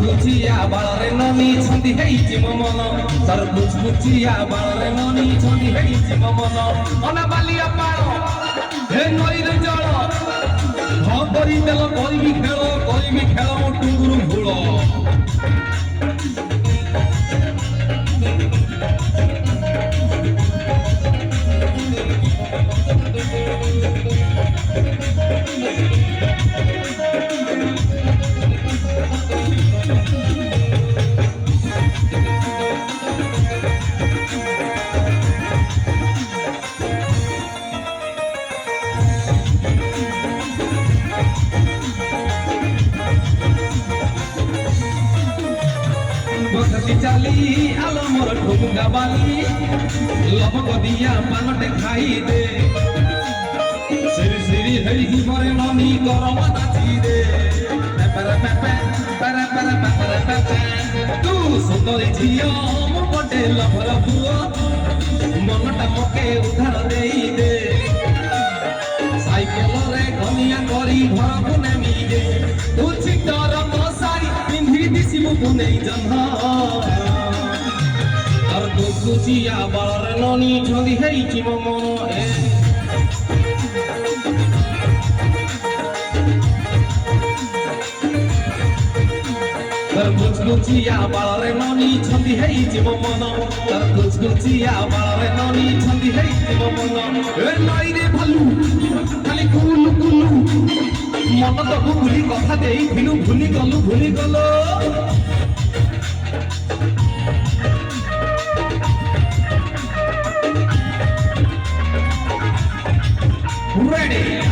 ଗୁଚିଆ ବାଳରେ ନନି ଛନ୍ଦି ହେଇଛି ମୋ ମନ ତରଭୁଜ ଗୁଚିଆ ବାଳରେ ନନି ଛନ୍ଦି ହେଇଛି ମୋ ମନ ଅନାବାଲିଆ ପାଳ ହେ ନଈରେ ଜଳ ହଁ କରିଦେଲ କରିବି ଖେଳ ମୋ ଟୁଙ୍ଗୁରୁ ଭୁଳ চালি আলো মোর ঠুঙ্গা বালি লবঙ্গ দিয়া পানটে খাই দে সিরি সিরি হইকি মরে ননি গরম নাচি দে তু সুন্দরী ঝিও মো পটে লভর পুଅ মনটা মকে উধার দেই দে সাইকেলরে গনিয়া করি ঘরকু নেমি দে তু চিতর মশারি পিন্ধি দিছিবু তু নেই জহ্ন গুচিয়া বাଳରେ ননি ছন্দি ହେଇଛି ମୋ ମନ গুচিয়া বাଳରେ ননি ছন্দি ହେଇଛି ମୋ ମନ গুচিয়া বাଳରେ ননি ছন্দি ହେଇଛି ମୋ ମନ ଏ ନଈରେ ଭାଲୁ ଖାଲି କୁଲୁ କୁଲୁ ମନ ତକୁ ଭୁଲି କଥା ଦେଇଥିଲୁ ଭୁଲି ଗଲୁ Ready?